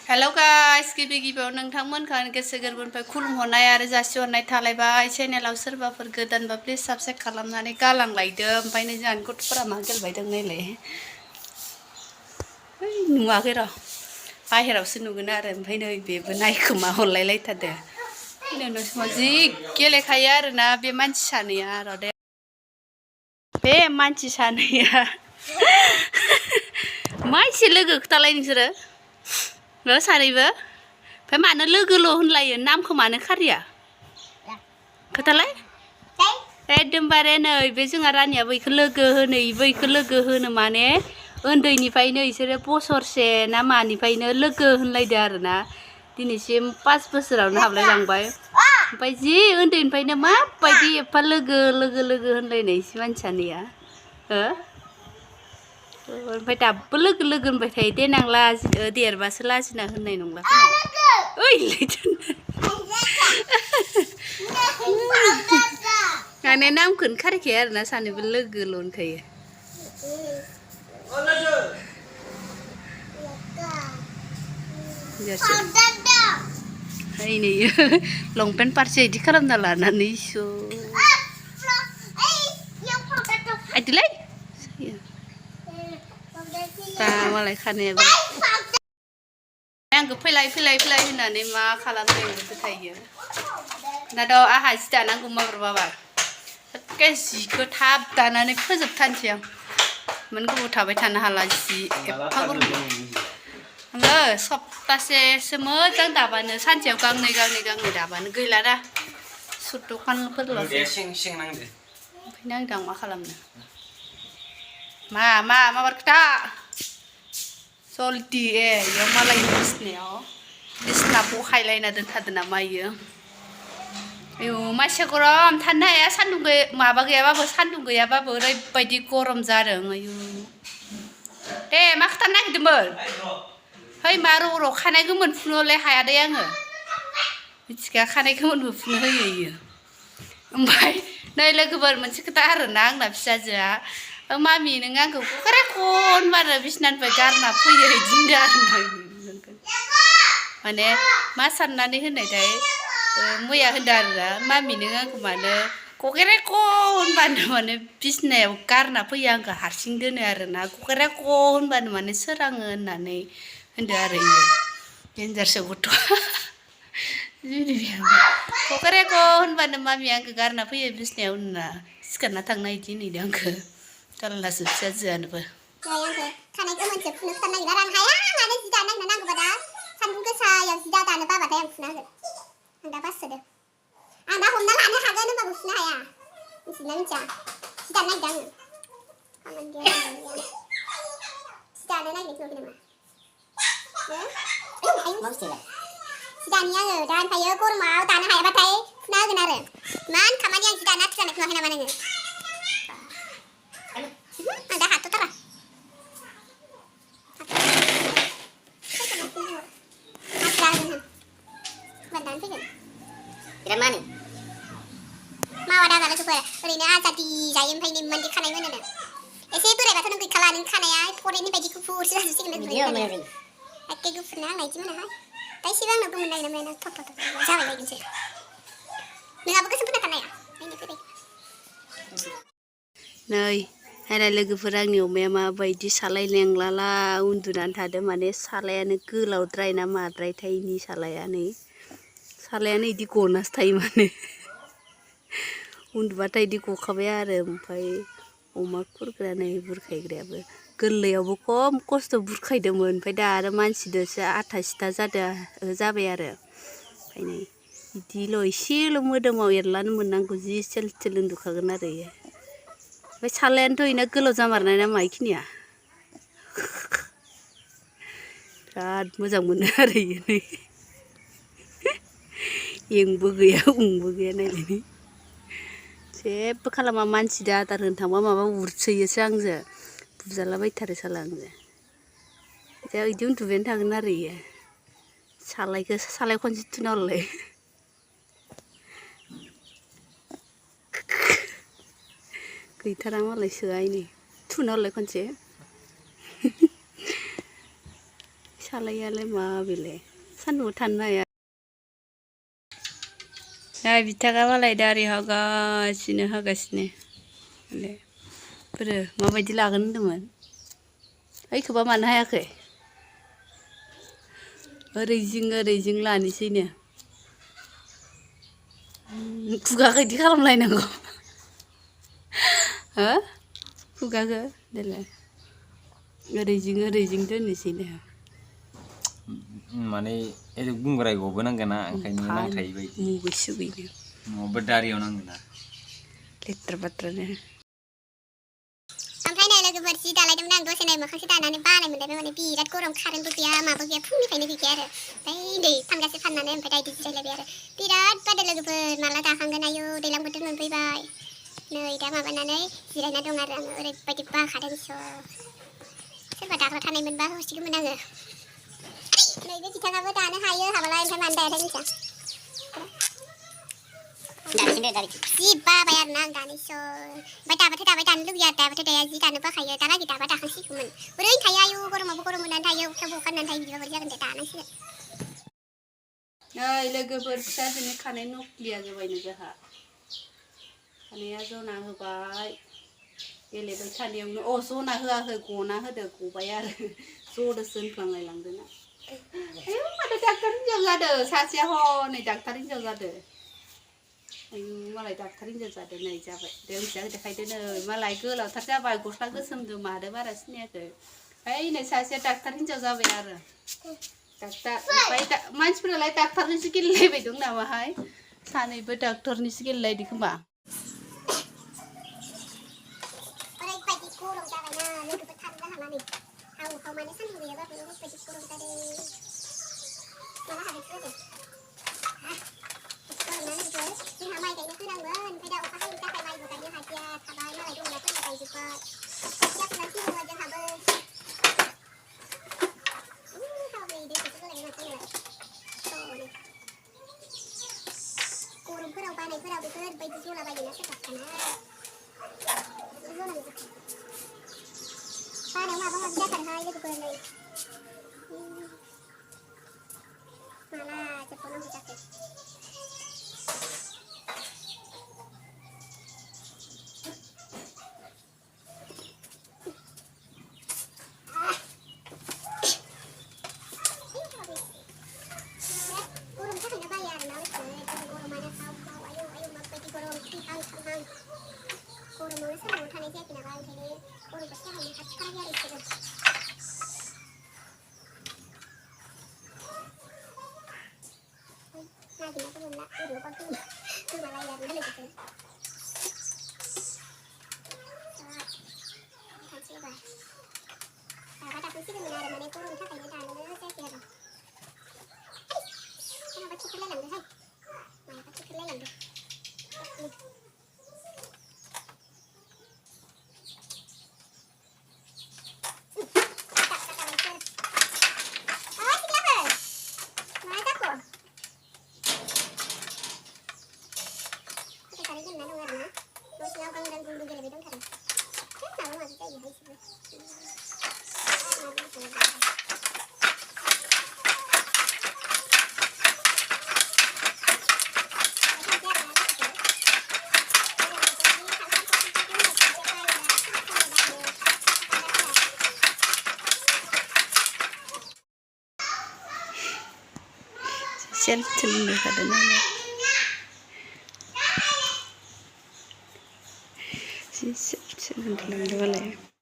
Hello guys, गिबियाव नोंथांमोनखौ गोसो गोरबोनिफ्राय खुलुमहरनाय आरो जासिहरनाय थालायबाय चेनेलाव सोरबाफोर गोदानबा प्लिज साबस्क्राइब खालामनानै गालांलायदो ओमफ्राय नै जोंहानि गथ'फोरा मा गेलेबायदों नायलाय नुवाखै र' बाहेरावसो नुगोन आरो ओमफ्राय नै बेबो नायखोमा हरलायलायथारदो नोंसोर जि गेलेखायो आरोना बे मानसि सानैया र' दे बे मानसि सानैया मा एसे लोगो खोथालाय नोंसोरो सानैबो ओमफ्राय मानो लोगोल' होनलायो नामखौ मानो खारिया खोथालाय एकदमबारे नै बे जोंहा रानियाबो इखौ लोगो होनो इबो इखौ लोगो होनो माने उन्दैनिफ्रायनो इसोरो बोसोरसे ना मानिफ्रायनो लोगो होनलायदो आरोना दिनैसिम 5 बोसोरावनो हाबलायलांबाय ओमफ्राय जि उन्दैनिफ्रायनो माबायदि एफा लोगो होनलायनाय इसे मानसि सानैया ओमफ्राय दाबो लोगो होनबाय थायो देनां देरबासो लाजिना होननाय नंला माने नामखौनो खारिखाया आरोना सानैबो लोगोल' होनखायो नै लंपेन्ट पारसे इदि खालामना लानानै आइदोलै दा मालाय खानायाबो आंखौ फैलाय होननानै मा खालामदों बेबो थायो दाथ' आंहा जि दानांगौ माबार एखे जिखौ थाब दानानै फोजोबथारनोसै आं माने गोबाव थाबाय थानो हाला जि एफा गरम आङो सप्तासेसो मोजां दाबानो सानसेयाव गांनै दाबानो गैलाना सुट दखानफोरल'सो ओमफ्राय नांदों मा खालामनो माबार खोथा जल्दि इयाव मालायनि बिसना बहायलायना दोनथारदो नामा इयो आयौ मानसिया गरम थानो हाया सान्दुं गैयाबाबो ओरैबायदि गरम जादों आयौ दे मा खोथानो नागिरदोंमोन है मा र' खानाय गोमोन फुनोलाय हाया दे आङो मिथिखाया खानाय गोमोनबो फुनो होयो इयो ओमफ्राय नै लोगोफोर मोनसे खोथा आरोना आंना फिसाजोआ मामि नों आंखौ होनबानो बिसनानिफ्राय गारना फैयो इदि होनदों आरोना माने मा साननानै होननायथाय मैया होनदों आरोना मामि नों आंखौ मानो होनबानो माने बिसनायाव गारना फैयो आंखौ हारसिं दोनो आरोना होनबानो माने सोराङो होननानै होनदों आरो इयो डेन्जारसो गथ'आ होनबानो मामि आंखौ गारना फैयो बिसनायाव होनना सिखारना थांना इदि होनैदों आंखौ जारलासो फिसाजोआनोबो खानाय गोमोनसो फुनो खोथानो नागिरा आं हाया मानो जि दानो नागिरना नांगौबा दा सान्दुं गोसायाव जि दानो बाबाथाय आं फुना होगोन आं दा बासोदो आं दा हमना लानो हागोन होनबाबो फुनो हाया मिथियोना मिथिया जि दानो नागिरदों आङो जि दानो नागिरनायखौ नुवाखै नामा जि दानि आङो दा ओमफ्रायो गरमाव दानो हायाबाथाय फुना होगोन आरो मान खामानि आं जि दानो आथुर जानायखौ नुवाखै नामा नोङो आं दा हाथ'थारा मावा दाजानो जोबबाय ओरैनो आजादि जायो ओमफ्राय निम्मानदि खानाय मोनोनो एसे बोरायबाथ' नों गैखाला नों खानाया फरेननि बायदि गुफुरसो जाजोबसिगोन एखे गुफुर ना आंना इदि मोनाहाय दा एसेबो आंनाव गोमोन नागिरना मोना थप जाबाय बायदिसो नोंहाबो गोसोम फोनना खानाया नायनो फैबाय नै नायलाय लोगोफोर आंनि अमाया माबायदि सालाय लेंलाला उन्दुनानै थादों माने सालायानो गोलावद्राय ना माद्रायथाय इनि सालायानो इदि गनासो थायो माने उन्दुबाथाय इदि गखाबाय आरो ओमफ्राय अमा खुरग्रा नै बुरखायग्रायाबो गोरलैयावबो खम खस्थ' बुरखायदोंमोन ओमफ्राय दा आरो मानसिदोसो आथा सिथा जाबाय आरो ओमफ्राय नै इदिल' एसेल' मोदोमाव एरलानो मोननांगौ जि सेल उन्दुखागोन आरो इयो ओमफ्राय सालायानोथ' इना गोलाव जामारनाय नामा इखिनिया बिराद मोजां मोनो आरो इयो नै एंबो गैया उंबो गैया नायलाय जेबो खालामा मानसिदो आदार होनो थांबा माबा उरसोयोसो आंजो बुजालाबायथारो साला आंजो दा इदि उन्दुबायानो थागोन आरो इयो सालाय खनसे थुना हरलाय गैथारा मालाय सोआ इनै थुना हरलाय खनसे थालायालाय मा बेलाय सान्दुं थानो हाया बिथाङा मालाय दारि हागासिनो बोरो माबायदि लागोन होनदोंमोन ओइखौबा मानो हायाखै ओरैजिं लानोसैनो खुगाखौ इदि खालामलायनांगौ हो खुगाखौ देलाय ओरैजिं दोननोसैनो माने एदो गुंग्राय गबोनांगोना ओंखायनो नांथायै बायदि मुगै सुगैनो नङाबा दारियाव नांगोना लेथ्रा बाथ्रानो ओमफ्राय नै लोगोफोर जि दालायदोंमोन आं दसे नै मोखांसो दानानै बानाय मोनलायबाय माने बिराद गरम कारेन्टबो गैया माबो गैया फुंनिफ्रायनो गैखाया आरो ओमफ्राय दै फानगासे फाननानै ओमफ्राय दा इदि जिरायलायबाय आरो बिराद बादो लोगोफोर माला दाखांगोन आयौ दैज्लां बोथोर मोनफैबाय नै दा माबानानै जिरायना दं आरो आङो ओरैबायदि बाखादों सोरबा दाग्रा थानायमोनबा हसिगौमोन आङो नै बे बिथाङाबो दानो हायो हाबालाय ओमफ्राय मानो दायाथाय मिथिया जि बाबाय आरोना आं दानोसै ओमफ्राय दाबाथाय दानो लुगैयो आरो दाबाथाय दाया जि दानो बाखायो दालागै दाबा दाखांसिगौमोन ओरैनो थायो आयु गरमाबो गरम मोननानै थायो अखायाबो अखा होननानै थायो बिदिबा बोरै जागोन दे दानांसिगोन नै लोगोफोर फिसाजोनि खानाय नख्लिया जाबायनो जोंहा खानाया जना होबाय गेलेबाय थानायावनो जना होआखै गना होदो गबाय आरो जदोसो होनफ्लांलायलांदोंना आयौ माथो डाक्टार हिनजाव जादों सासेया हनै डाक्टार हिनजाव जादों आयु मालाय डाक्टार हिनजाव जादों नै जाबाय दोंसेया देखायदो नै मालाय गोलावथार जाबाय गस्ला गोसोमजों मादो बारा सिनायाखै ओइ नै सासेया डाक्टार हिनजाव जाबाय आरो डाक्टार ओमफ्राय मानसिफोरालाय डाक्टारनिसो गेलेलायबाय दं नामाहाय सानैबो डाक्टारनिसो गेलेलायदों खोमा ओरैबायदि गरम जाबायना लोगोफोर थानो हाला नै हाव माने सान्दुं गैयाबाबो ओरैबायदि गरम जादों माला हागोनसो जादों जोंहा माइ गायनो होनांगोन ओमफ्राय दा अखा हायैनि थाखाय माइबो गायनो हादिया थाबाय मालाय दंग्राफोरना गायजोब्बाय खोथिया फुनांसिगौमोन जोंहाबो हाबाबै दैखौसो होलायनो माथो गरमफोराव बानायफोराव बेफोरबायदि जलाबायोना सोरबा थाना बानायाव माबा माबि जाथारोहाय लोगोफोर नै माला जोबबावनांगौ जाखो गरम थाखायनो बायो आरोना गरमानो हाव आयौ माबायदि गरम थैहां गरमावनो सान्दुङाव थानाय जायाखै नामा ओंखायनो गरमखौ सहायनो हाथाराखै आरो इसोरो नागिरनाबो मोनला ओरैनोबा गोमालायो आरोना लोगोफोर थांसै एबार दाबा दाखांसिगौमोन आरो माने गरमनि थाखायनो दानोनो जायाखै आरो माबा थिखोलायलांदोहाय माबा थिखोलायलांदों दोनना दं आरोना न' सिङाव गांग्रां गुंग्रुं गेलेबाय दंथारो माबा माबि जायोहाय इसोरो सेल्फ सोलोंखादों नालाय जि सेल्फ सोलोंलांदों मालाय